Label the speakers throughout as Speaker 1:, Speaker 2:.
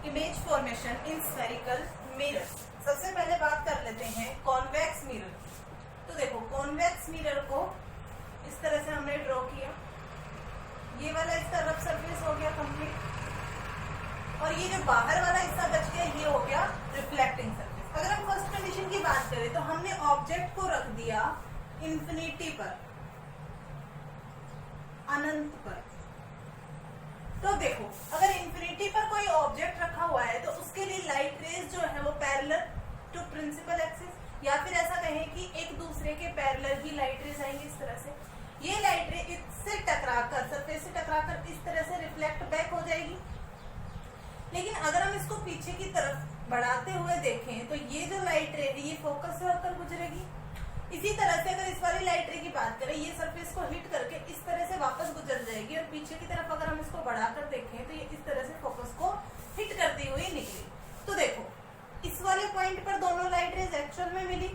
Speaker 1: Image formation in spherical mirror. सबसे पहले बात कर लेते हैं कॉन्वेक्स मिरर। तो देखो कॉन्वेक्स मिरर को इस तरह से हमने ड्रॉ किया, ये वाला इसका रफ सरफेस हो गया कंप्लीट, और ये जो बाहर वाला हिस्सा बच गया ये हो गया रिफ्लेक्टिंग सरफेस। अगर हम फर्स्ट कंडीशन की बात करें तो हमने ऑब्जेक्ट को रख दिया इंफिनिटी पर, अनंत पर। तो देखो अगर इंफिनिटी पर कोई ऑब्जेक्ट रखा हुआ है तो उसके लिए लाइट रेज जो है वो पैरेलल टू प्रिंसिपल एक्सिस, या फिर ऐसा कहें कि एक दूसरे के पैरेलल ही लाइट रेज आएंगे इस तरह से। ये लाइट रे इससे टकराकर, सरफेस से टकराकर इस तरह से रिफ्लेक्ट बैक हो जाएगी। लेकिन अगर हम इसको पीछे की तरफ बढ़ाते हुए देखें तो ये जो लाइट रे है ये फोकस से होकर गुजरेगी। इसी तरह से अगर इस वाली लाइट रे की बात करें, ये सरफेस को हिट करके इस तरह से वापस गुजर जाएगी, और पीछे की तरफ अगर हम इसको बढ़ाकर देखें तो ये इस तरह से फोकस को हिट करती हुई निकली। तो देखो इस वाले पॉइंट पर दोनों लाइट रेज एक्चुअल में मिली,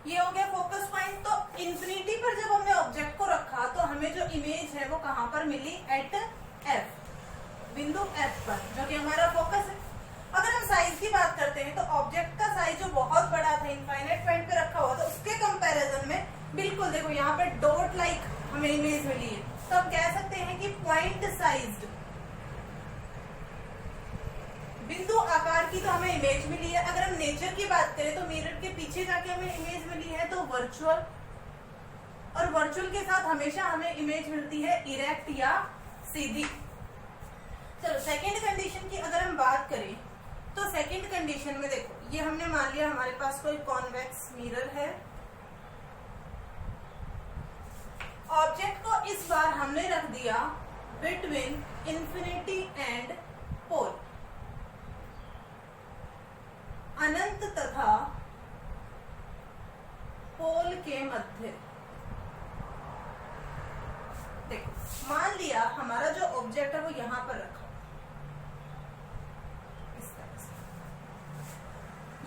Speaker 1: ये हो गया फोकस पॉइंट। तो इंफिनिटी पर जब हमने ऑब्जेक्ट को रखा तो हमें जो इमेज है वो कहां पर मिली? एट एफ, बिंदु एफ पर, जो कि हमारा फोकस है। अगर हम साइज की बात करते हैं तो ऑब्जेक्ट का साइज जो बहुत बड़ा था, इनफाइनाइट पॉइंट पे रखा हुआ था, उसके कंपैरिजन में बिल्कुल देखो यहाँ पे डॉट लाइक हमें इमेज मिली है। तो हम कह सकते हैं कि पॉइंट साइज्ड, बिंदु आकार की तो हमें इमेज मिली है। अगर हम नेचर की बात करें तो मिरर के पीछे जाके हमें इमेज मिली है तो वर्चुअल, और वर्चुअल के साथ हमेशा हमें इमेज मिलती है इरेक्ट या सीधी। चलो सेकंड कंडीशन की अगर हम बात करें तो सेकंड कंडीशन में देखो ये हमने मान लिया हमारे पास कोई कॉन्वेक्स मिरर है। ऑब्जेक्ट को इस बार हमने रख दिया बिटवीन इंफिनिटी एंड पोल, अनंत तथा पोल के मध्य। देखो मान लिया हमारा जो ऑब्जेक्ट है वो यहां पर रखा, इस तरह से।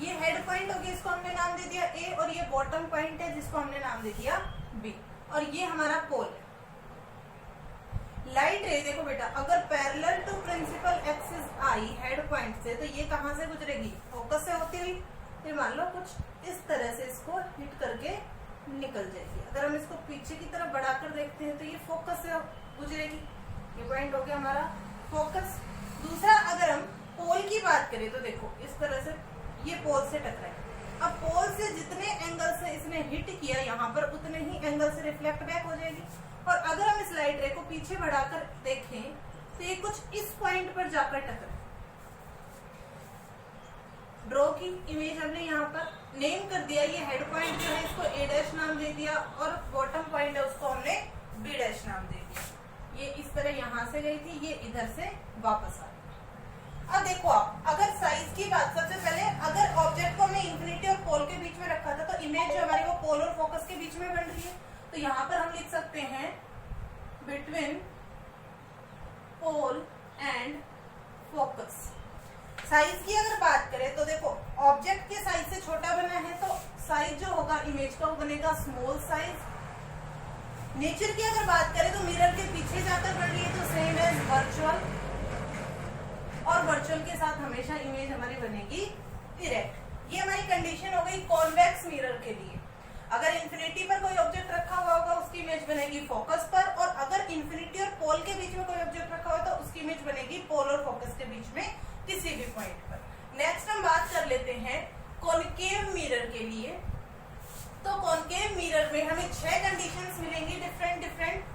Speaker 1: ये हेड पॉइंट हो गया, इसको हमने नाम दे दिया ए, और ये बॉटम पॉइंट है जिसको हमने नाम दे दिया बी, और ये हमारा पोल है। लाइट रे देखो बेटा अगर पैरेलल टू प्रिंसिपल एक्सिस आई हेड पॉइंट से, तो ये कहां से गुजरेगी? फोकस से होती हुई। फिर मान लो कुछ इस तरह से इसको हिट करके निकल जाएगी। अगर हम इसको पीछे की तरफ बढ़ाकर देखते हैं तो ये फोकस से गुजरेगी। ये पॉइंट हो गया हमारा फोकस। दूसरा अगर हम पोल की बात करें तो देखो इस तरह से ये पोल से टकराए। अब पोल से जितने एंगल से इसने हिट किया यहाँ पर, उतने ही एंगल से रिफ्लेक्ट बैक हो जाएगी। और अगर हम इस लाइट रे को पीछे बढ़ाकर देखें तो ये कुछ इस पॉइंट पर जाकर टकराए। ड्रॉ की इमेज हमने यहाँ पर नेम कर दिया, ये हेड पॉइंट जो है इसको ए डैश नाम दे दिया, और बॉटम पॉइंट है उसको हमने बी डैश नाम दे दिया। ये इस तरह यहाँ से गई थी, ये इधर से वापस आ गई। अब देखो आप अगर साइज की बात, सबसे पहले अगर ऑब्जेक्ट को हमने इंफिनिटी और पोल के बीच में रखा था तो इमेज जो हमारी वो पोल और फोकस के बीच में बन रही है। तो यहाँ पर हम लिख सकते हैं between pole and focus. Size की अगर बात करें तो देखो ऑब्जेक्ट के साइज से छोटा बना है तो साइज जो होगा इमेज का वो बनेगा स्मॉल साइज। नेचर की अगर बात करें तो मिरर के पीछे जाकर बन रही है तो सेम एज वर्चुअल, और वर्चुअल के साथ हमेशा इमेज हमारी बनेगी इरेक्ट। ये हमारी कंडीशन हो गई कॉन्वेक्स मिरर के लिए। अगर इंफिनिटी पर कोई ऑब्जेक्ट रखा हुआ होगा उसकी इमेज बनेगी फोकस पर, और अगर इंफिनिटी और पोल के बीच में कोई ऑब्जेक्ट रखा हुआ तो उसकी इमेज बनेगी पोल और फोकस के बीच में किसी भी पॉइंट पर। नेक्स्ट हम बात कर लेते हैं कॉनकेव मिरर के लिए। तो कॉनकेव मिरर में हमें 6 कंडीशंस मिलेंगी डिफरेंट।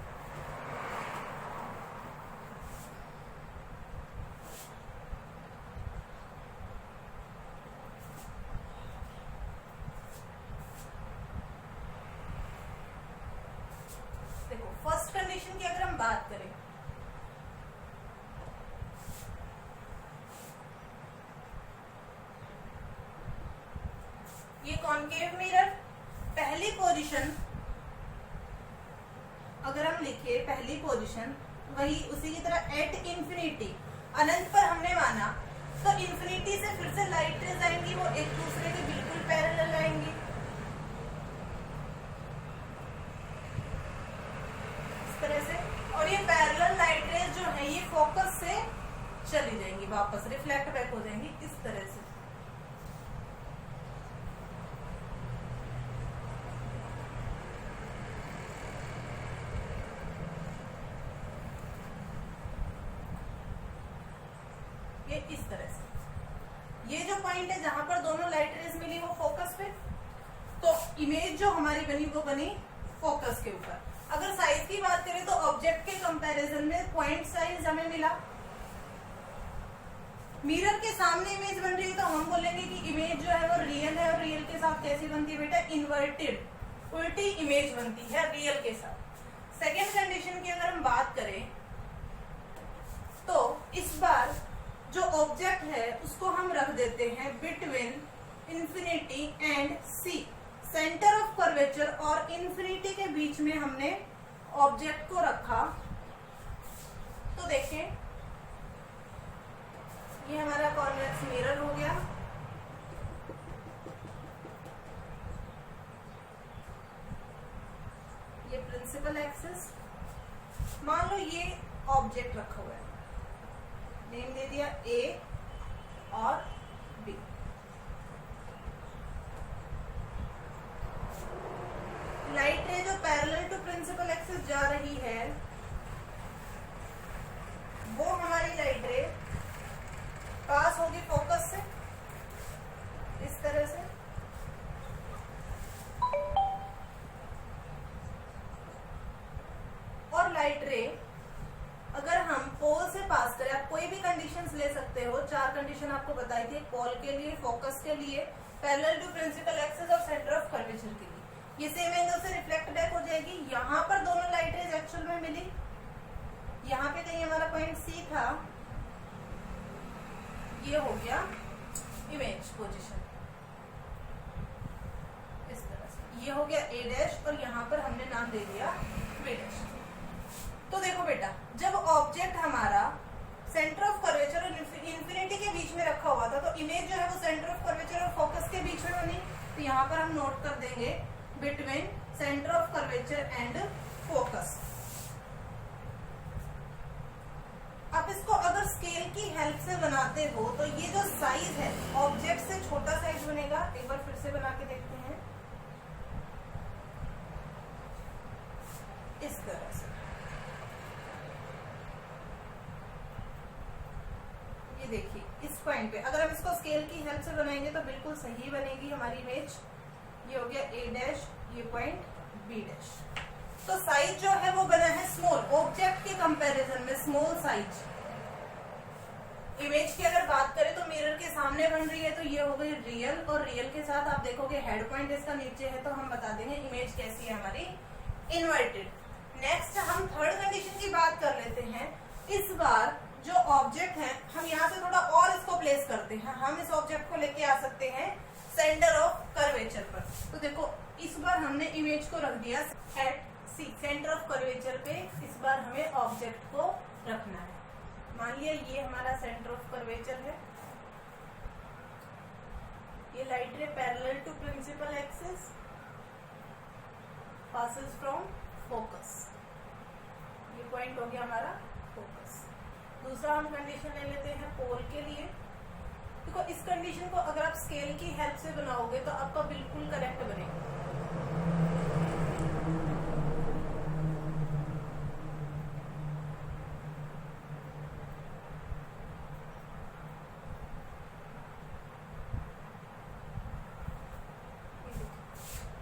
Speaker 1: देखो फर्स्ट कंडीशन की अगर हम बात करें, ये कॉनकेव मिरर पहली पोजीशन अगर हम लिखे, पहली पोजीशन वही उसी की तरह एट इंफिनिटी, अनंत पर हमने माना तो इंफिनिटी से फिर से लाइट रेज आएंगी, वो एक दूसरे के बिल्कुल पैरेलल आएंगी। इस तरह से, और ये पैरेलल लाइट रेज जो है ये फोकस से चली जाएंगी वापस रिफ्लेक्ट बैक हो जाएंगी इस तरह से। ये इस तरह से, ये जो पॉइंट है जहां पर दोनों लाइट रेज मिली वो फोकस पे, तो इमेज जो हमारी बनी वो बनी फोकस के ऊपर। अगर साइज की बात करें तो ऑब्जेक्ट के कंपैरिजन में पॉइंट साइज हमें मिला। मिरर के सामने इमेज बन रही है तो हम बोलेंगे कि इमेज जो है वो रियल है, और रियल के साथ कैसी बनती है बेटा, इन्वर्टेड, उल्टी इमेज बनती है रियल के साथ। सेकेंड कंडीशन की अगर हम बात करें तो इस बार जो ऑब्जेक्ट है उसको हम रख देते हैं between infinity and C, center of curvature और इंफिनिटी के बीच में हमने ऑब्जेक्ट को रखा। तो देखें ये हमारा कॉन्वेक्स मिरर हो गया, ये प्रिंसिपल एक्सिस, मान लो ये ऑब्जेक्ट रखा हुआ है, नेम दे दिया ए और बी। लाइट रे जो पैरेलल टू प्रिंसिपल एक्सिस जा रही है वो हमारी लाइट रे पास होगी फोकस से इस तरह से, और लाइट रे अगर हम पोल से पास करें, आप कोई भी कंडीशंस ले सकते हो, 4 कंडीशन आपको बताई थी, पोल के लिए, फोकस के लिए, पैरेलल टू प्रिंसिपल एक्सिस और सेंटर ऑफ कर्वेचर के लिए। ये सेम एंगल से रिफ्लेक्ट बैक हो जाएगी। यहाँ पर दोनों लाइट रेज एक्चुअल में मिली, यहाँ पे कहीं हमारा पॉइंट सी था, ये हो गया इमेज पोजीशन इस तरह से, ये हो गया ए डैश और यहाँ पर हमने नाम दे दिया बी डैश। तो देखो बेटा, जब ऑब्जेक्ट हमारा सेंटर ऑफ कर्वेचर और इंफिनिटी के बीच में रखा हुआ था तो इमेज जो है वो सेंटर ऑफ कर्वेचर और फोकस के बीच में बनी। तो यहाँ पर हम नोट कर देंगे between centre of curvature and focus. आप इसको अगर स्केल की हेल्प से बनाते हो तो ये जो साइज है ऑब्जेक्ट से छोटा साइज बनेगा। एक बार फिर से बना के देखते हैं इस तरह से, ये देखिए इस पॉइंट पे अगर हम इसको स्केल की हेल्प से बनाएंगे तो बिल्कुल सही बनेगी हमारी इमेज। ये हो गया ए डैश, ये पॉइंट बी डैश। तो साइज जो है वो बना है स्मॉल, ऑब्जेक्ट के कंपैरिजन में स्मॉल साइज। इमेज की अगर बात करें तो मिरर के सामने बन रही है तो ये हो गई रियल, और रियल के साथ आप देखोगे हेड पॉइंट इसका नीचे है तो हम बता देंगे इमेज कैसी है हमारी, इन्वर्टेड। नेक्स्ट हम थर्ड कंडीशन की बात कर लेते हैं। इस बार जो ऑब्जेक्ट है हम यहाँ से थोड़ा और इसको प्लेस करते हैं, हम इस ऑब्जेक्ट को लेके आ सकते हैं सेंटर ऑफ कर्वेचर पर। तो देखो इस बार हमने इमेज को रख दिया at C, center of curvature पे इस बार हमें ऑब्जेक्ट को रखना है। मान लिया ये हमारा सेंटर ऑफ कर्वेचर है, ये light ray parallel to principal axis passes from focus, ये पॉइंट हो गया हमारा फोकस। दूसरा हम कंडीशन ले लेते हैं पोल के लिए। देखो इस कंडीशन को अगर आप स्केल की हेल्प से बनाओगे तो आपका बिल्कुल करेक्ट बनेगा।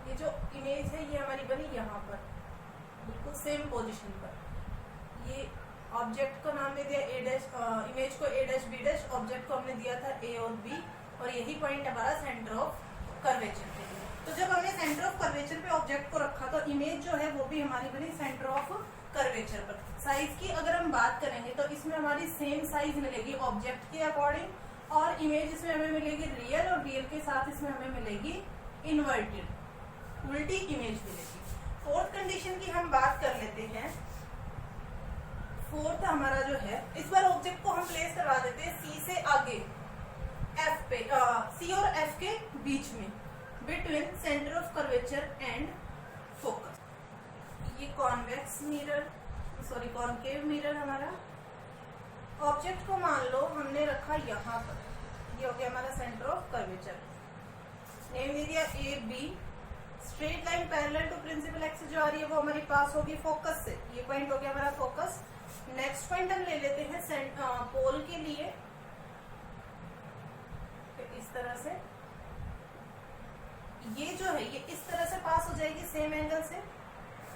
Speaker 1: ये जो इमेज है ये हमारी बनी यहाँ पर बिल्कुल सेम पोजीशन पर। ये ऑब्जेक्ट को नाम दे दिया ए डैश, इमेज को ए डैश बी डैश, ऑब्जेक्ट को हमने दिया था ए और बी, और यही पॉइंट हमारा सेंटर ऑफ कर्वेचर के लिए। तो जब हमने सेंटर ऑफ कर्वेचर पे ऑब्जेक्ट को रखा तो इमेज जो है वो भी हमारी बनी सेंटर ऑफ कर्वेचर पर। साइज की अगर हम बात करेंगे तो इसमें हमारी सेम साइज मिलेगी ऑब्जेक्ट के अकॉर्डिंग, और इमेज इसमें हमें मिलेगी रियल, और रियल के साथ इसमें हमें मिलेगी इन्वर्टेड, उल्टी इमेज मिलेगी। फोर्थ कंडीशन की हम बात कर लेते हैं। फोर्थ हमारा जो है, इस बार ऑब्जेक्ट को हम प्लेस करवा देते हैं सी से आगे, एफ पे, सी और एफ के बीच में, between centre of curvature and focus. ये convex mirror, sorry concave mirror हमारा, ऑब्जेक्ट को मान लो हमने रखा यहाँ पर, ये हो गया हमारा सेंटर ऑफ कर्वेचर। नेम दे दिया A B, straight line parallel to principal axis जो आ रही है वो हमारी पास होगी फोकस से, ये पॉइंट हो गया हमारा फोकस। नेक्स्ट पॉइंट हम ले लेते हैं पोल के लिए, इस तरह से ये जो है ये इस तरह से पास हो जाएगी सेम एंगल से।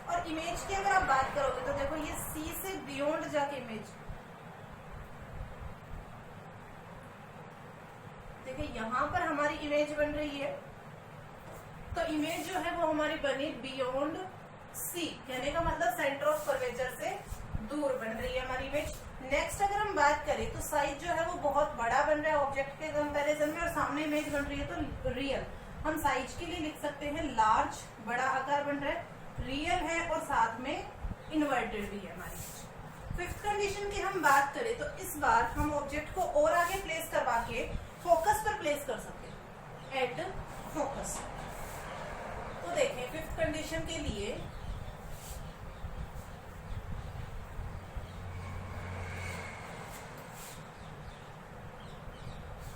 Speaker 1: और इमेज की अगर आप बात करोगे तो देखो ये सी से बियॉन्ड जाके इमेज, देखिए यहां पर हमारी इमेज बन रही है, तो इमेज जो है वो हमारी बनी बियॉन्ड सी, कहने का मतलब सेंटर ऑफ कर्वेचर से दूर बन रही है हमारी इमेज। नेक्स्ट अगर हम बात करें तो साइज जो है वो बहुत बड़ा बन रहा है ऑब्जेक्ट के कंपैरिजन में, और सामने इमेज बन रही है तो रियल, हम साइज के लिए लिख सकते हैं लार्ज, बड़ा आकार बन रहा है, रियल है और साथ में इन्वर्टेड भी है हमारी। फिफ्थ कंडीशन की हम बात करें तो इस बार हम ऑब्जेक्ट को और आगे प्लेस करवा के फोकस पर प्लेस कर सकते हैं, एट फोकस। तो देखें फिफ्थ कंडीशन के लिए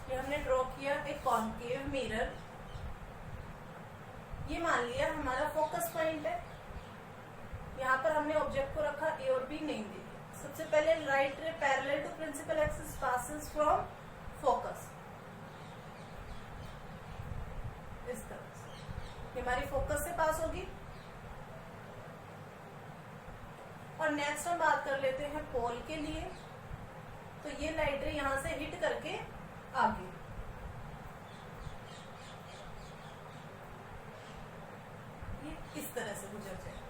Speaker 1: ये हमने ड्रॉ किया एक कॉन्केव मिरर, ये मान लिया हमारा फोकस पॉइंट है। यहाँ पर हमने ऑब्जेक्ट को रखा ए और बी, नहीं दे दिया। सबसे पहले right ray parallel to principal axis passes from focus, इस तरह से ये हमारी फोकस से पास होगी। और नेक्स्ट हम बात कर लेते हैं पोल के लिए, तो ये लाइट रे यहां से हिट करके आगे, ये इस तरह से गुजर जाएगा।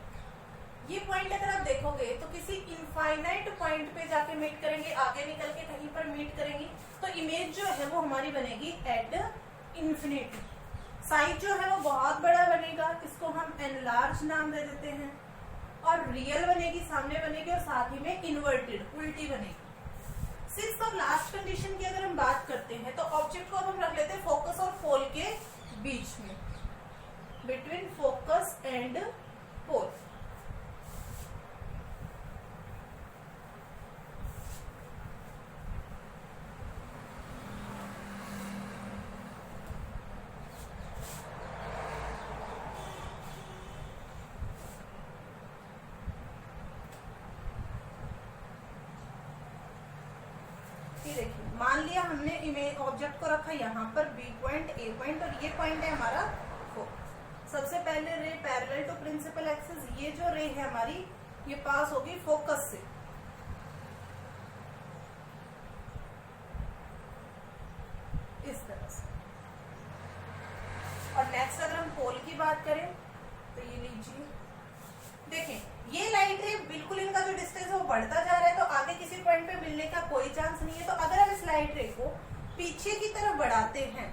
Speaker 1: ये पॉइंट अगर आप देखोगे तो किसी इनफाइनाइट पॉइंट पे जाके मीट करेंगे, आगे निकल के कहीं पर मीट करेंगी, तो इमेज जो है वो हमारी बनेगी एट इंफिनिटी। साइज जो है वो बहुत बड़ा बनेगा, इसको हम एनलार्ज नाम दे देते हैं, और रियल बनेगी, सामने बनेगी, और साथ ही में इन्वर्टेड, उल्टी बनेगी। सिक्स्थ और लास्ट कंडीशन की अगर हम बात करते हैं तो ऑब्जेक्ट को अब हम रख लेते हैं फोकस और पोल के बीच में, बिटवीन फोकस एंड पोल। देखिए मान लिया हमने इमेज ऑब्जेक्ट को रखा यहाँ पर बी पॉइंट, ए पॉइंट, और ये पॉइंट है हमारा फोकस। सबसे पहले रे पैरेलल टू प्रिंसिपल एक्सिस, ये जो रे है हमारी ये पास होगी फोकस से, इस तरह से। और नेक्स्ट अगर हम पोल की बात करें तो ये लीजिए, देखें ये लाइट रे बिल्कुल इनका जो डिस्टेंस है वो बढ़ता जा रहा है, तो आगे किसी पॉइंट पे मिलने का कोई चांस नहीं है। तो अगर हम इस लाइट रे को पीछे की तरफ बढ़ाते हैं,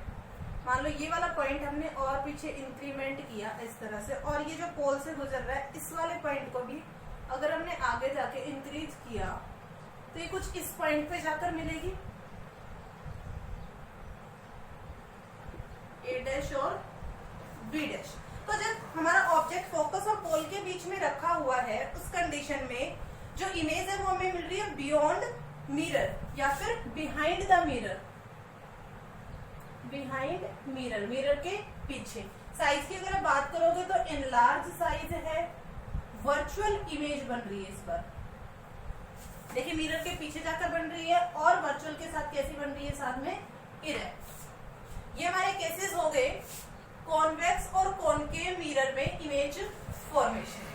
Speaker 1: मान लो ये वाला पॉइंट हमने और पीछे इंक्रीमेंट किया इस तरह से, और ये जो पोल से गुजर रहा है इस वाले पॉइंट को भी अगर हमने आगे जाके इंक्रीज किया तो ये कुछ इस पॉइंट पे जाकर मिलेगी, ए डैश और बी डैश। तो जब हमारा ऑब्जेक्ट फोकस और पोल के बीच में रखा हुआ है, उस कंडीशन में जो इमेज है वो हमें मिल रही है बियॉन्ड मिरर या फिर behind the mirror, behind mirror, mirror के पीछे। साइज की अगर आप बात करोगे तो एनलार्ज साइज है, वर्चुअल इमेज बन रही है इस पर, देखिए मिरर के पीछे जाकर बन रही है, और वर्चुअल के साथ कैसी बन रही है, साथ में इरेक्ट। ये हमारे केसेस हो गए कॉन्वेक्स और कॉनकेव मिरर में इमेज फॉर्मेशन।